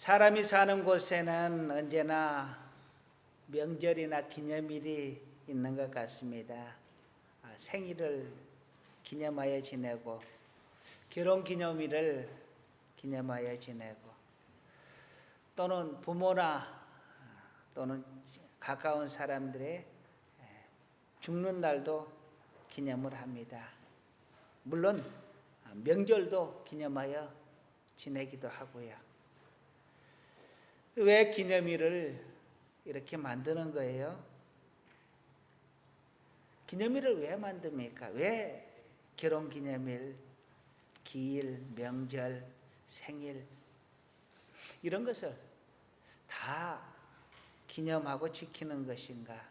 사람이 사는 곳에는 언제나 명절이나 기념일이 있는 것 같습니다. 생일을 기념하여 지내고 결혼기념일을 기념하여 지내고 또는 부모나 또는 가까운 사람들의 죽는 날도 기념을 합니다. 물론 명절도 기념하여 지내기도 하고요. 왜 기념일을 이렇게 만드는 거예요? 기념일을 왜 만듭니까? 왜 결혼기념일, 기일, 명절, 생일 이런 것을 다 기념하고 지키는 것인가?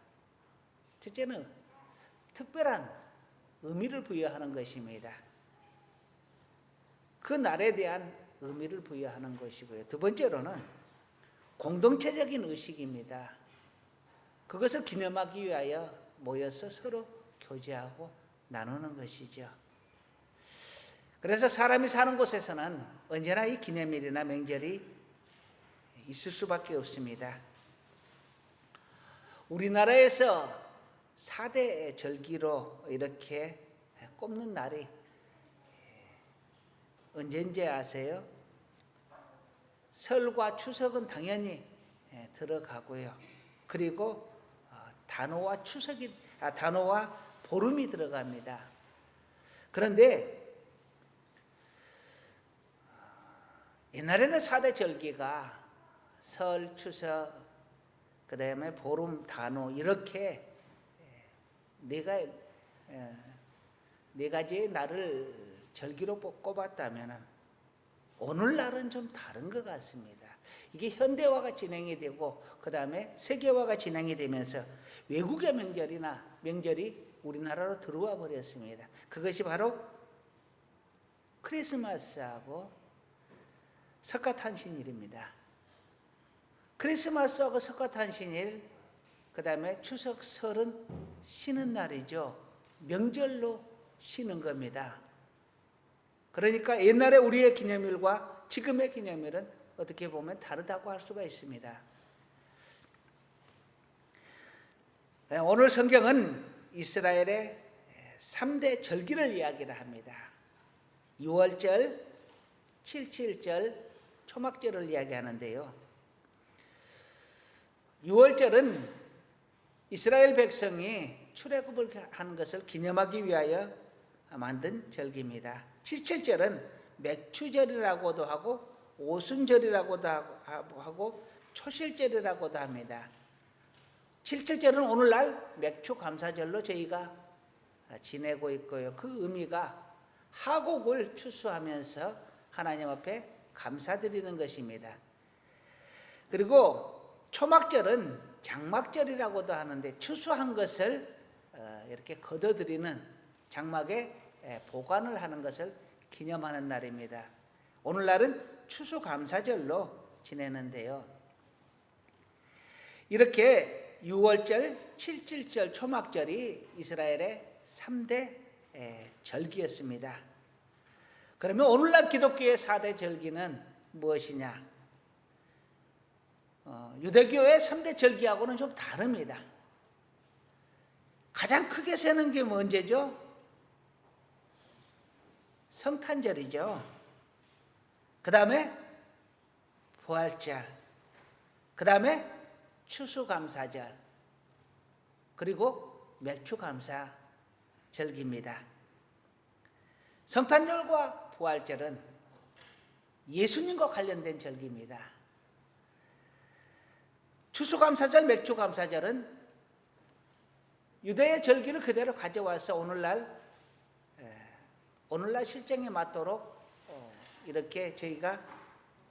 첫째는 특별한 의미를 부여하는 것입니다. 그 날에 대한 의미를 부여하는 것이고요. 두 번째로는 공동체적인 의식입니다. 그것을 기념하기 위하여 모여서 서로 교제하고 나누는 것이죠. 그래서 사람이 사는 곳에서는 언제나 이 기념일이나 명절이 있을 수밖에 없습니다. 우리나라에서 4대 절기로 이렇게 꼽는 날이 언제인지 아세요? 설과 추석은 당연히 들어가고요. 그리고 단오와 단오와 보름이 들어갑니다. 그런데 옛날에는 4대 절기가 설, 추석, 그 다음에 보름, 단오 이렇게 네 가지의 날을 절기로 꼽았다면 오늘날은 좀 다른 것 같습니다. 이게 현대화가 진행이 되고 그 다음에 세계화가 진행이 되면서 외국의 명절이 우리나라로 들어와 버렸습니다. 그것이 바로 크리스마스하고 석가탄신일입니다. 크리스마스하고 석가탄신일, 그 다음에 추석, 설은 쉬는 날이죠. 명절로 쉬는 겁니다. 그러니까 옛날에 우리의 기념일과 지금의 기념일은 어떻게 보면 다르다고 할 수가 있습니다. 오늘 성경은 이스라엘의 3대 절기를 이야기를 합니다. 6월절, 7.7절, 초막절을 이야기하는데요. 6월절은 이스라엘 백성이 출애굽을 하는 것을 기념하기 위하여 만든 절기입니다. 7.7절은 맥추절이라고도 하고 오순절이라고도 하고 초실절이라고도 합니다. 7.7절은 오늘날 맥추감사절로 저희가 지내고 있고요. 그 의미가 하곡을 추수하면서 하나님 앞에 감사드리는 것입니다. 그리고 초막절은 장막절이라고도 하는데 추수한 것을 이렇게 거둬들이는 장막에 보관을 하는 것을 기념하는 날입니다. 오늘날은 추수감사절로 지내는데요. 이렇게 6월절, 7.7절, 초막절이 이스라엘의 3대 절기였습니다. 그러면 오늘날 기독교의 4대 절기는 무엇이냐? 유대교의 3대 절기하고는 좀 다릅니다. 가장 크게 세는 게 언제죠? 성탄절이죠. 그 다음에 부활절, 그 다음에 추수감사절, 그리고 맥추감사절기입니다. 성탄절과 부활절은 예수님과 관련된 절기입니다. 추수감사절, 맥추감사절은 유대의 절기를 그대로 가져와서 오늘날 실정에 맞도록 이렇게 저희가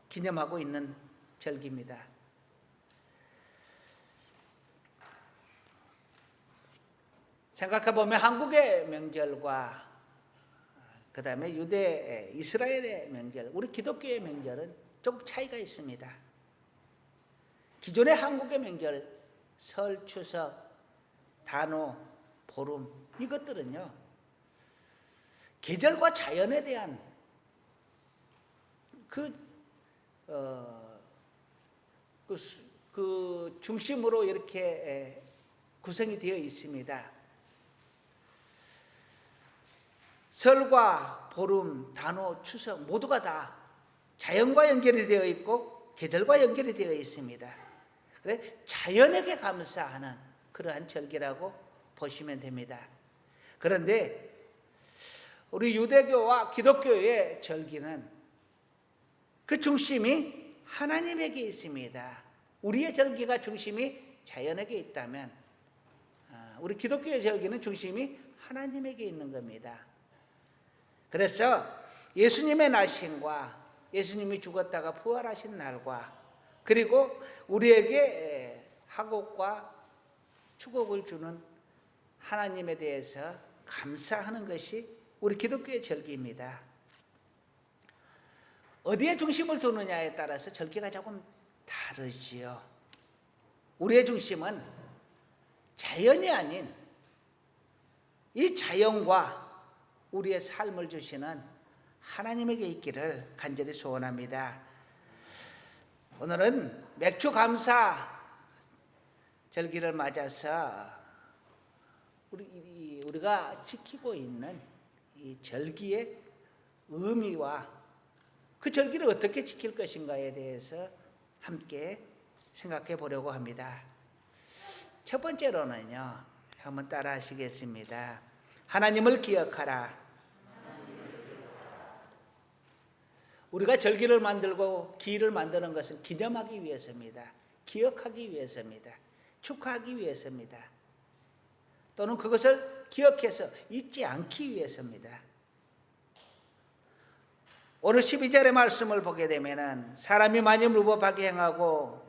기념하고 있는 절기입니다. 생각해보면 한국의 명절과 그 다음에 유대, 이스라엘의 명절, 우리 기독교의 명절은 조금 차이가 있습니다. 기존의 한국의 명절, 설, 추석, 단오, 보름 이것들은요 계절과 자연에 대한 그 중심으로 이렇게 구성이 되어 있습니다. 설과 보름, 단오, 추석 모두가 다 자연과 연결이 되어 있고 계절과 연결이 되어 있습니다. 그래 자연에게 감사하는 그러한 절기라고 보시면 됩니다. 그런데 우리 유대교와 기독교의 절기는 그 중심이 하나님에게 있습니다. 우리의 절기가 중심이 자연에게 있다면 우리 기독교의 절기는 중심이 하나님에게 있는 겁니다. 그래서 예수님의 나심과 예수님이 죽었다가 부활하신 날과 그리고 우리에게 하곡과 축복을 주는 하나님에 대해서 감사하는 것이 우리 기독교의 절기입니다. 어디에 중심을 두느냐에 따라서 절기가 조금 다르지요. 우리의 중심은 자연이 아닌 이 자연과 우리의 삶을 주시는 하나님에게 있기를 간절히 소원합니다. 오늘은 맥주 감사 절기를 맞아서 우리가 지키고 있는 이 절기의 의미와 그 절기를 어떻게 지킬 것인가에 대해서 함께 생각해 보려고 합니다. 첫 번째로는요, 한번 따라 하시겠습니다. 하나님을 기억하라. 우리가 절기를 만들고 기일을 만드는 것은 기념하기 위해서입니다. 기억하기 위해서입니다. 축하하기 위해서입니다. 또는 그것을 기억해서 잊지 않기 위해서입니다. 오늘 12절의 말씀을 보게 되면은 사람이 많이 무법하게 행하고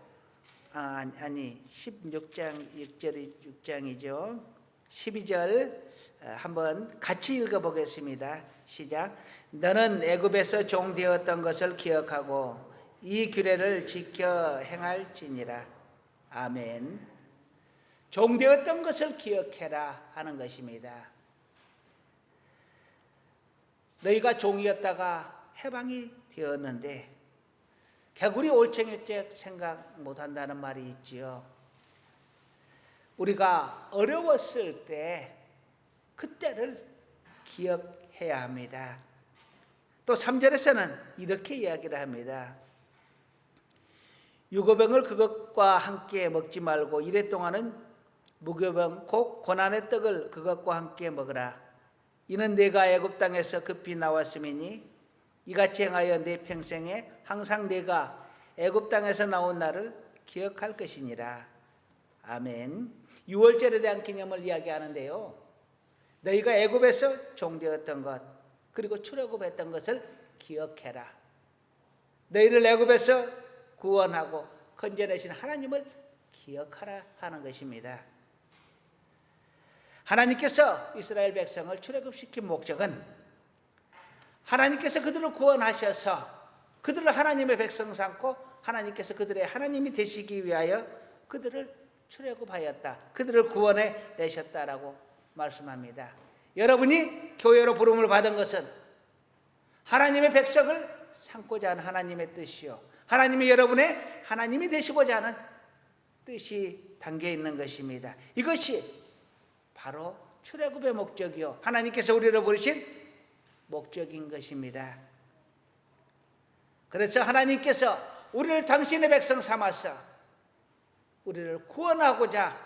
6장이죠. 12절 한번 같이 읽어보겠습니다. 시작. 너는 애굽에서 종되었던 것을 기억하고 이 규례를 지켜 행할지니라. 아멘. 종되었던 것을 기억해라 하는 것입니다. 너희가 종이었다가 해방이 되었는데 개구리 올챙이째 생각 못한다는 말이 있지요. 우리가 어려웠을 때 그때를 기억해야 합니다. 또 3절에서는 이렇게 이야기를 합니다. 유고병을 그것과 함께 먹지 말고 이래 동안은 무교병 곧 고난의 떡을 그것과 함께 먹으라. 이는 내가 애굽 땅에서 급히 나왔음이니 이같이 행하여 내 평생에 항상 내가 애굽 땅에서 나온 날을 기억할 것이니라. 아멘. 유월절에 대한 기념을 이야기하는데요. 너희가 애굽에서 종되었던 것 그리고 출애굽했던 것을 기억해라. 너희를 애굽에서 구원하고 건져내신 하나님을 기억하라 하는 것입니다. 하나님께서 이스라엘 백성을 출애굽시킨 목적은 하나님께서 그들을 구원하셔서 그들을 하나님의 백성 삼고 하나님께서 그들의 하나님이 되시기 위하여 그들을 출애굽하였다. 그들을 구원해 내셨다라고 말씀합니다. 여러분이 교회로 부름을 받은 것은 하나님의 백성을 삼고자 하는 하나님의 뜻이요, 하나님이 여러분의 하나님이 되시고자 하는 뜻이 담겨 있는 것입니다. 이것이 바로 출애굽의 목적이요, 하나님께서 우리를 부르신 목적인 것입니다. 그래서 하나님께서 우리를 당신의 백성 삼아서 우리를 구원하고자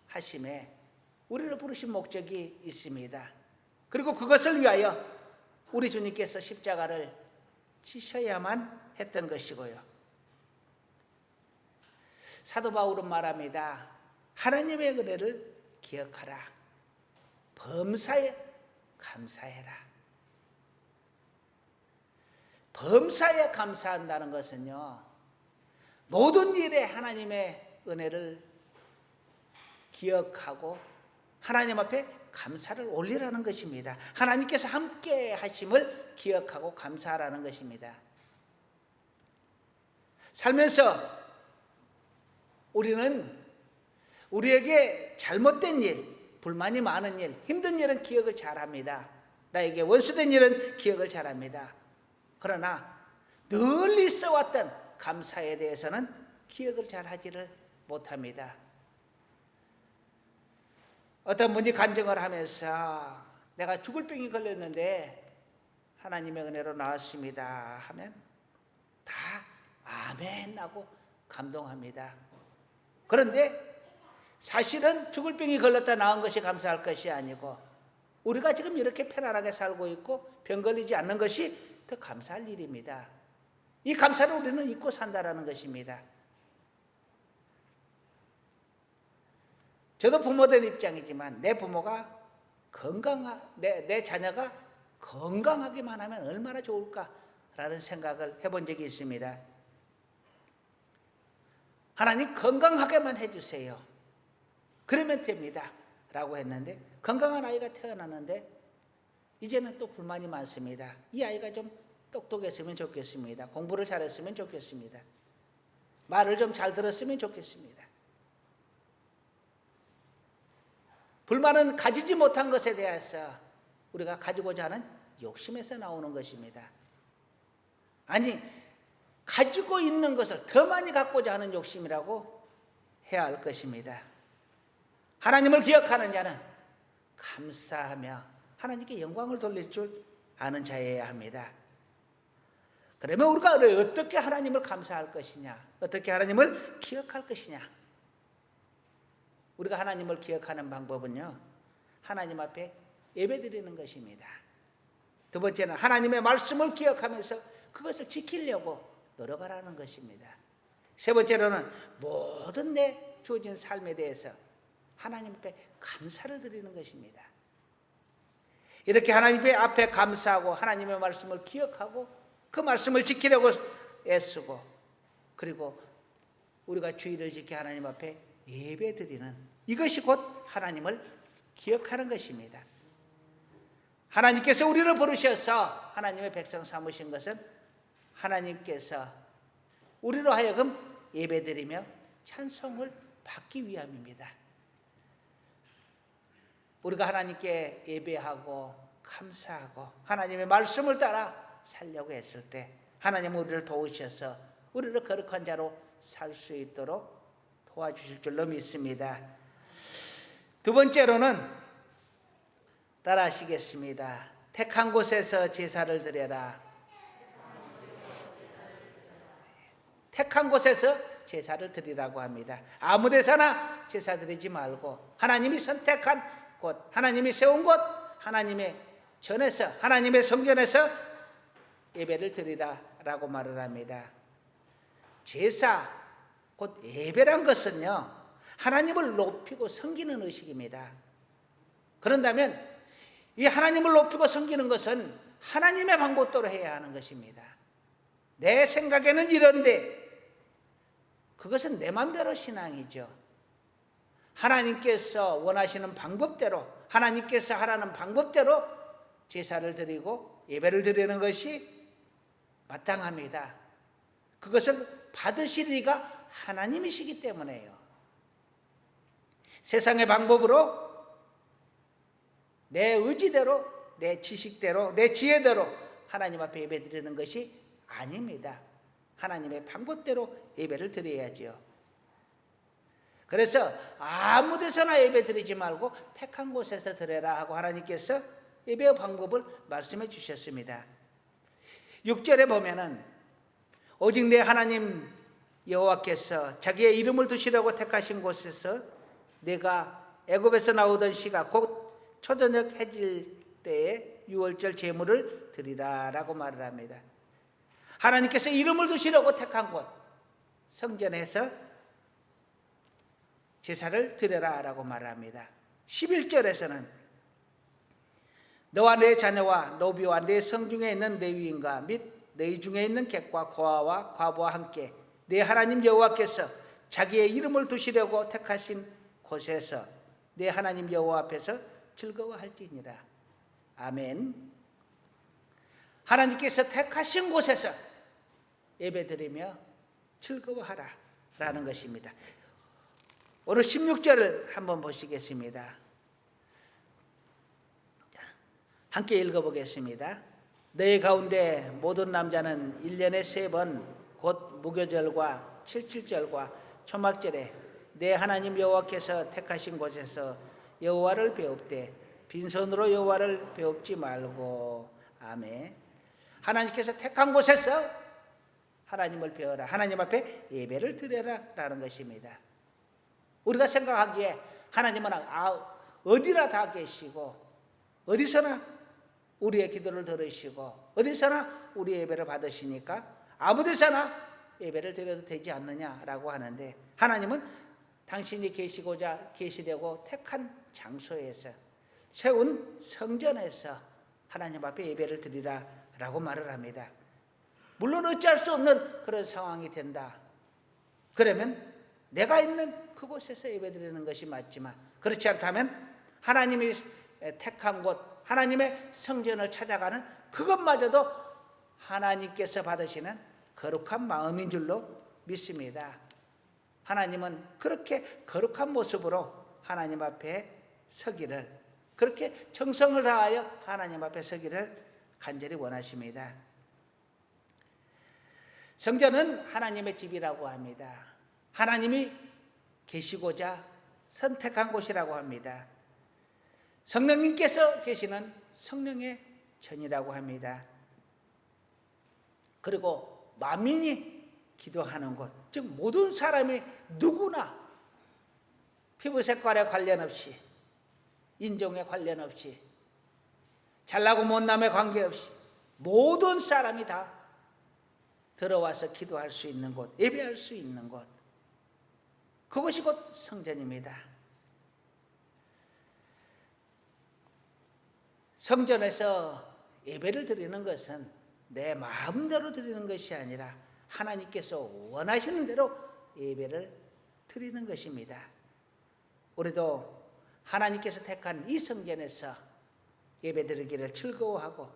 하심에 우리를 부르신 목적이 있습니다. 그리고 그것을 위하여 우리 주님께서 십자가를 지셔야만 했던 것이고요. 사도 바울은 말합니다. 하나님의 은혜를 기억하라. 범사에 감사해라. 범사에 감사한다는 것은요, 모든 일에 하나님의 은혜를 기억하고 하나님 앞에 감사를 올리라는 것입니다. 하나님께서 함께 하심을 기억하고 감사하라는 것입니다. 살면서 우리는 우리에게 잘못된 일, 불만이 많은 일, 힘든 일은 기억을 잘합니다. 나에게 원수된 일은 기억을 잘합니다. 그러나 늘 있어왔던 감사에 대해서는 기억을 잘 하지를 못합니다. 어떤 분이 간증을 하면서 내가 죽을 병이 걸렸는데 하나님의 은혜로 나았습니다 하면 다 아멘 하고 감동합니다. 그런데 사실은 죽을 병이 걸렸다 나은 것이 감사할 것이 아니고 우리가 지금 이렇게 편안하게 살고 있고 병 걸리지 않는 것이 더 감사할 일입니다. 이 감사를 우리는 잊고 산다라는 것입니다. 저도 부모된 입장이지만 내 부모가 내 자녀가 건강하기만 하면 얼마나 좋을까라는 생각을 해본 적이 있습니다. 하나님 건강하게만 해주세요. 그러면 됩니다. 라고 했는데 건강한 아이가 태어나는데 이제는 또 불만이 많습니다. 이 아이가 좀 똑똑했으면 좋겠습니다. 공부를 잘했으면 좋겠습니다. 말을 좀 잘 들었으면 좋겠습니다. 불만은 가지지 못한 것에 대해서 우리가 가지고자 하는 욕심에서 나오는 것입니다. 아니, 가지고 있는 것을 더 많이 갖고자 하는 욕심이라고 해야 할 것입니다. 하나님을 기억하는 자는 감사하며 하나님께 영광을 돌릴 줄 아는 자여야 합니다. 그러면 우리가 어떻게 하나님을 감사할 것이냐, 어떻게 하나님을 기억할 것이냐. 우리가 하나님을 기억하는 방법은요, 하나님 앞에 예배드리는 것입니다. 두 번째는 하나님의 말씀을 기억하면서 그것을 지키려고 노력하라는 것입니다. 세 번째로는 모든 내 주어진 삶에 대해서 하나님 앞에 감사를 드리는 것입니다. 이렇게 하나님 앞에 감사하고 하나님의 말씀을 기억하고 그 말씀을 지키려고 애쓰고 그리고 우리가 주의를 지켜 하나님 앞에 예배드리는 이것이 곧 하나님을 기억하는 것입니다. 하나님께서 우리를 부르셔서 하나님의 백성 삼으신 것은 하나님께서 우리로 하여금 예배드리며 찬송을 받기 위함입니다. 우리가 하나님께 예배하고 감사하고 하나님의 말씀을 따라 살려고 했을 때 하나님은 우리를 도우셔서 우리를 거룩한 자로 살 수 있도록 도와주실 줄로 믿습니다. 두 번째로는 따라 하시겠습니다. 택한 곳에서 제사를 드려라. 택한 곳에서 제사를 드리라고 합니다. 아무 데서나 제사 드리지 말고 하나님이 선택한 곳, 하나님이 세운 곳, 하나님의 전에서, 하나님의 성전에서 예배를 드리라라고 말을 합니다. 제사, 곧 예배란 것은요, 하나님을 높이고 섬기는 의식입니다. 그런다면 이 하나님을 높이고 섬기는 것은 하나님의 방법대로 해야 하는 것입니다. 내 생각에는 이런데 그것은 내 마음대로 신앙이죠. 하나님께서 원하시는 방법대로, 하나님께서 하라는 방법대로 제사를 드리고 예배를 드리는 것이 마땅합니다. 그것을 받으실 이가 하나님이시기 때문에요. 세상의 방법으로 내 의지대로, 내 지식대로, 내 지혜대로 하나님 앞에 예배 드리는 것이 아닙니다. 하나님의 방법대로 예배를 드려야지요. 그래서 아무 데서나 예배 드리지 말고 택한 곳에서 드려라 하고 하나님께서 예배의 방법을 말씀해 주셨습니다. 6절에 보면은 오직 내 하나님 여호와께서 자기의 이름을 두시려고 택하신 곳에서 내가 애굽에서 나오던 시가 곧 초저녁 해질 때에 유월절 제물을 드리라라고 말을 합니다. 하나님께서 이름을 두시려고 택한 곳 성전에서 제사를 드려라라고 말합니다. 11절에서는 너와 내 자녀와 노비와 내 성중에 있는 레위인과 및 너희 중에 있는 객과 고아와 과부와 함께 내 하나님 여호와께서 자기의 이름을 두시려고 택하신 곳에서 내 하나님 여호와 앞에서 즐거워할지니라. 아멘. 하나님께서 택하신 곳에서 예배드리며 즐거워하라 라는 것입니다. 오늘 16절을 한번 보시겠습니다. 함께 읽어보겠습니다. 너희 가운데 모든 남자는 1년에 3번 곧 무교절과 칠칠절과 초막절에 내 하나님 여호와께서 택하신 곳에서 여호와를 배웁되 빈손으로 여호와를 배웁지 말고. 아멘. 하나님께서 택한 곳에서 하나님을 배워라. 하나님 앞에 예배를 드려라 라는 것입니다. 우리가 생각하기에 하나님은 어디나 다 계시고 어디서나 우리의 기도를 들으시고 어디서나 우리의 예배를 받으시니까 아무 데서나 예배를 드려도 되지 않느냐라고 하는데, 하나님은 당신이 계시려고 택한 장소에서 세운 성전에서 하나님 앞에 예배를 드리라 라고 말을 합니다. 물론 어찌할 수 없는 그런 상황이 된다. 그러면 내가 있는 그곳에서 예배 드리는 것이 맞지만, 그렇지 않다면 하나님이 택한 곳, 하나님의 성전을 찾아가는 그것마저도 하나님께서 받으시는 거룩한 마음인 줄로 믿습니다. 하나님은 그렇게 거룩한 모습으로 하나님 앞에 서기를, 그렇게 정성을 다하여 하나님 앞에 서기를 간절히 원하십니다. 성전은 하나님의 집이라고 합니다. 하나님이 계시고자 선택한 곳이라고 합니다. 성령님께서 계시는 성령의 전이라고 합니다. 그리고 만민이 기도하는 곳, 즉 모든 사람이 누구나 피부 색깔에 관련 없이, 인종에 관련 없이, 잘나고 못남에 관계없이 모든 사람이 다 들어와서 기도할 수 있는 곳, 예배할 수 있는 곳, 그것이 곧 성전입니다. 성전에서 예배를 드리는 것은 내 마음대로 드리는 것이 아니라 하나님께서 원하시는 대로 예배를 드리는 것입니다. 우리도 하나님께서 택한 이 성전에서 예배 드리기를 즐거워하고,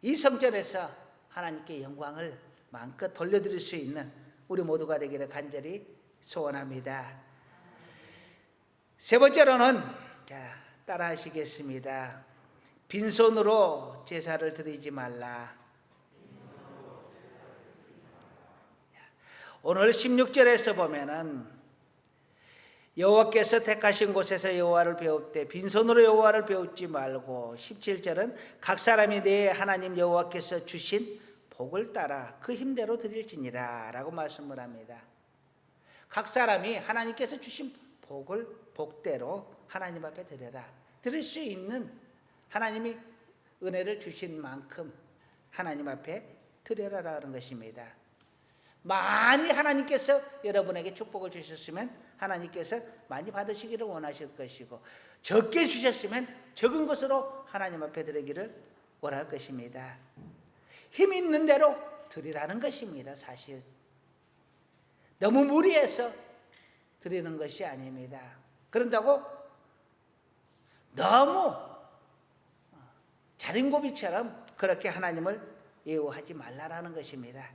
이 성전에서 하나님께 영광을 마음껏 돌려드릴 수 있는 우리 모두가 되기를 간절히 소원합니다. 세 번째로는, 따라 하시겠습니다. 빈손으로 제사를 드리지 말라. 오늘 16절에서 보면은 여호와께서 택하신 곳에서 여호와를 배웁되 빈손으로 여호와를 배우지 말고, 17절은 각 사람이 내 하나님 여호와께서 주신 복을 따라 그 힘대로 드릴지니라 라고 말씀을 합니다. 각 사람이 하나님께서 주신 복대로 하나님 앞에 드려라. 드릴 수 있는, 하나님이 은혜를 주신 만큼 하나님 앞에 드려라라는 것입니다. 많이 하나님께서 여러분에게 축복을 주셨으면 하나님께서 많이 받으시기를 원하실 것이고, 적게 주셨으면 적은 것으로 하나님 앞에 드리기를 원할 것입니다. 힘 있는 대로 드리라는 것입니다. 사실 너무 무리해서 드리는 것이 아닙니다. 그런다고 너무 자린고비처럼 그렇게 하나님을 예우하지 말라라는 것입니다.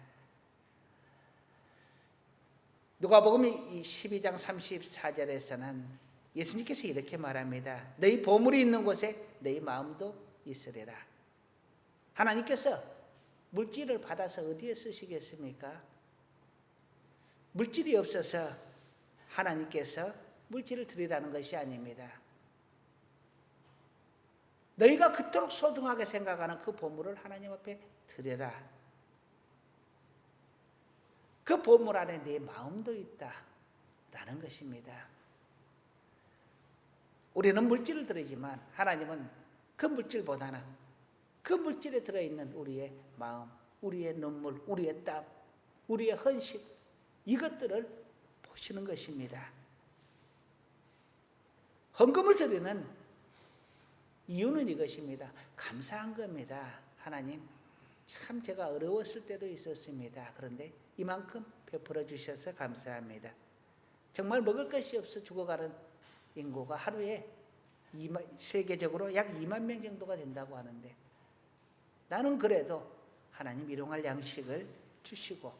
누가복음 12장 34절에서는 예수님께서 이렇게 말합니다. 너희 보물이 있는 곳에 너희 마음도 있으리라. 하나님께서 물질을 받아서 어디에 쓰시겠습니까? 물질이 없어서 하나님께서 물질을 드리라는 것이 아닙니다. 너희가 그토록 소중하게 생각하는 그 보물을 하나님 앞에 드려라. 그 보물 안에 내 마음도 있다라는 것입니다. 우리는 물질을 드리지만 하나님은 그 물질보다는 그 물질에 들어있는 우리의 마음, 우리의 눈물, 우리의 땀, 우리의 헌신, 이것들을 보시는 것입니다. 헌금을 드리는 이유는 이것입니다. 감사한 겁니다. 하나님, 참 제가 어려웠을 때도 있었습니다. 그런데 이만큼 베풀어 주셔서 감사합니다. 정말 먹을 것이 없어 죽어가는 인구가 하루에 세계적으로 약 2만 명 정도가 된다고 하는데, 나는 그래도 하나님 일용할 양식을 주시고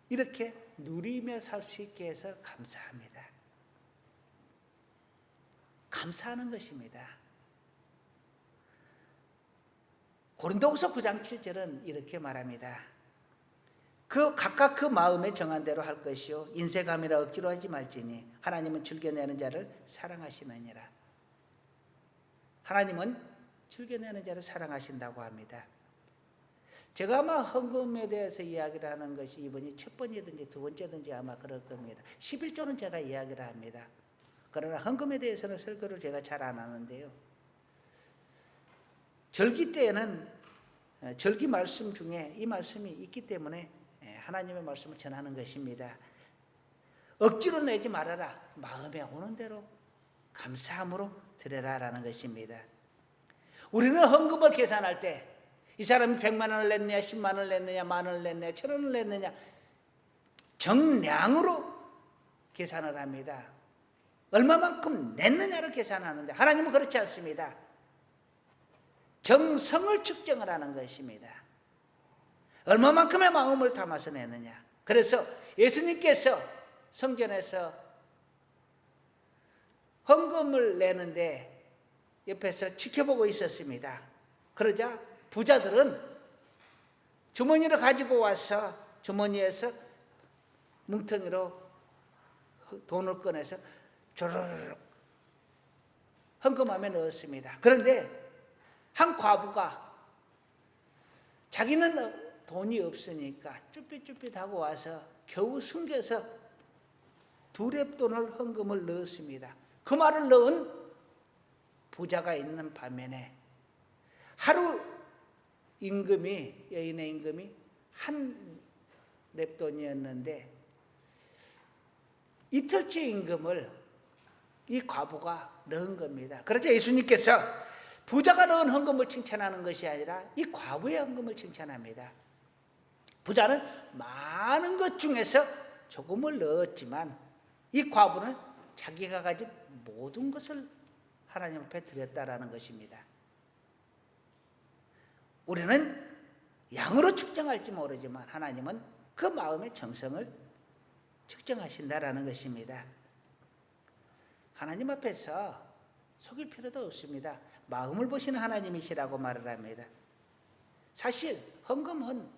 이렇게 누리며 살 수 있게 해서 감사합니다. 감사하는 것입니다. 고린도후서 9장 7절은 이렇게 말합니다. 각각 그 마음에 정한 대로 할 것이요 인색함이라 억지로 하지 말지니 하나님은 즐겨내는 자를 사랑하시느니라. 하나님은 즐겨내는 자를 사랑하신다고 합니다. 제가 아마 헌금에 대해서 이야기를 하는 것이 이번이 첫 번째든지 두 번째든지 아마 그럴 겁니다. 11조는 제가 이야기를 합니다. 그러나 헌금에 대해서는 설교를 제가 잘 안 하는데요. 절기 때에는 절기 말씀 중에 이 말씀이 있기 때문에 하나님의 말씀을 전하는 것입니다. 억지로 내지 말아라. 마음에 오는 대로 감사함으로 드려라라는 것입니다. 우리는 헌금을 계산할 때 이 사람이 100만 원을 냈느냐 10만 원을 냈느냐 만 원을 냈느냐 1000원을 냈느냐 정량으로 계산을 합니다. 얼마만큼 냈느냐를 계산하는데 하나님은 그렇지 않습니다. 정성을 측정을 하는 것입니다. 얼마만큼의 마음을 담아서 내느냐. 그래서 예수님께서 성전에서 헌금을 내는데 옆에서 지켜보고 있었습니다. 그러자 부자들은 주머니를 가지고 와서 주머니에서 뭉텅이로 돈을 꺼내서 조르륵 헌금함에 넣었습니다. 그런데 한 과부가 자기는 돈이 없으니까 쭈삣쭈삣하고 와서 겨우 숨겨서 2렙돈을 헌금을 넣었습니다. 그 말을 넣은 부자가 있는 반면에 하루 임금이 여인의 임금이 1렙돈이었는데 이틀치 임금을 이 과부가 넣은 겁니다. 그러자 예수님께서 부자가 넣은 헌금을 칭찬하는 것이 아니라 이 과부의 헌금을 칭찬합니다. 부자는 많은 것 중에서 조금을 넣었지만 이 과부는 자기가 가진 모든 것을 하나님 앞에 드렸다라는 것입니다. 우리는 양으로 측정할지 모르지만 하나님은 그 마음의 정성을 측정하신다라는 것입니다. 하나님 앞에서 속일 필요도 없습니다. 마음을 보시는 하나님이시라고 말을 합니다. 사실 헌금은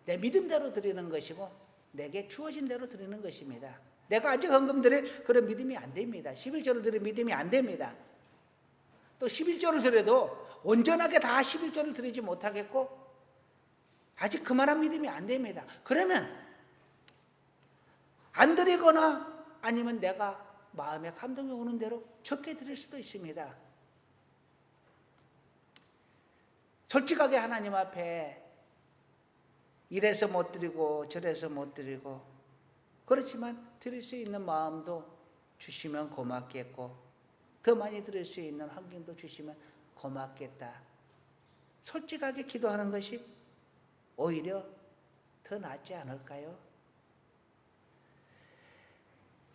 내 믿음대로 드리는 것이고 내게 주어진 대로 드리는 것입니다. 내가 아직 헌금 드릴 그런 믿음이 안 됩니다. 11조를 드릴 믿음이 안 됩니다. 또 11조를 드려도 온전하게 다 11조를 드리지 못하겠고 아직 그만한 믿음이 안 됩니다. 그러면 안 드리거나 아니면 내가 마음에 감동이 오는 대로 적게 드릴 수도 있습니다. 솔직하게 하나님 앞에 이래서 못 드리고 저래서 못 드리고 그렇지만 드릴 수 있는 마음도 주시면 고맙겠고 더 많이 드릴 수 있는 환경도 주시면 고맙겠다. 솔직하게 기도하는 것이 오히려 더 낫지 않을까요?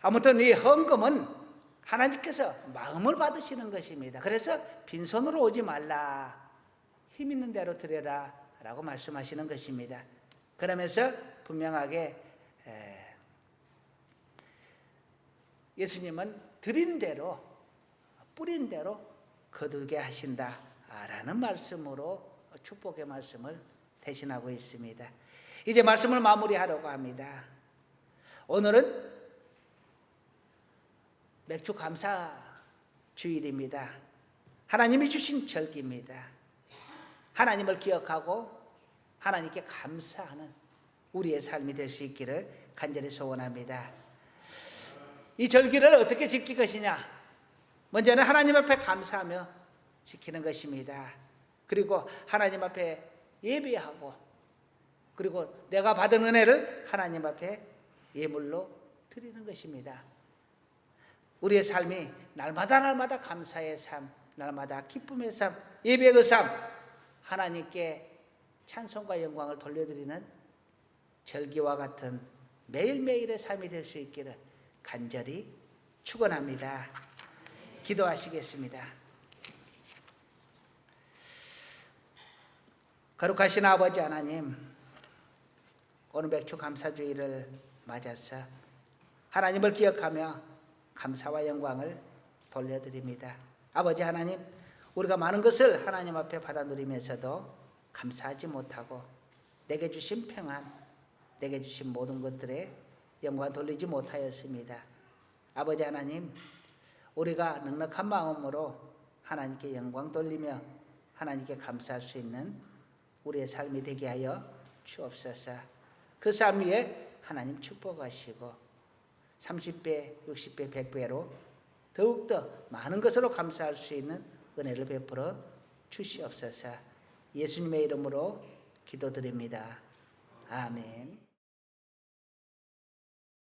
아무튼 이 헌금은 하나님께서 마음을 받으시는 것입니다. 그래서 빈손으로 오지 말라. 힘 있는 대로 드려라 라고 말씀하시는 것입니다. 그러면서 분명하게 예수님은 드린 대로 뿌린 대로 거두게 하신다라는 말씀으로 축복의 말씀을 대신하고 있습니다. 이제 말씀을 마무리하려고 합니다. 오늘은 맥주 감사 주일입니다. 하나님이 주신 절기입니다. 하나님을 기억하고 하나님께 감사하는 우리의 삶이 될 수 있기를 간절히 소원합니다. 이 절기를 어떻게 지킬 것이냐? 먼저는 하나님 앞에 감사하며 지키는 것입니다. 그리고 하나님 앞에 예배하고 그리고 내가 받은 은혜를 하나님 앞에 예물로 드리는 것입니다. 우리의 삶이 날마다 감사의 삶, 날마다 기쁨의 삶, 예배의 삶, 하나님께 찬송과 영광을 돌려드리는 절기와 같은 매일매일의 삶이 될 수 있기를 간절히 축원합니다. 기도하시겠습니다. 거룩하신 아버지 하나님, 오늘 맥주 감사주의를 맞아서 하나님을 기억하며 감사와 영광을 돌려드립니다. 아버지 하나님, 우리가 많은 것을 하나님 앞에 받아 누리면서도 감사하지 못하고 내게 주신 평안, 내게 주신 모든 것들에 영광 돌리지 못하였습니다. 아버지 하나님, 우리가 넉넉한 마음으로 하나님께 영광 돌리며 하나님께 감사할 수 있는 우리의 삶이 되게 하여 주옵소서. 그 삶 위에 하나님 축복하시고 30배, 60배, 100배로 더욱더 많은 것으로 감사할 수 있는 은혜를 베풀어 주시옵소서. 예수님의 이름으로 기도드립니다. 아멘.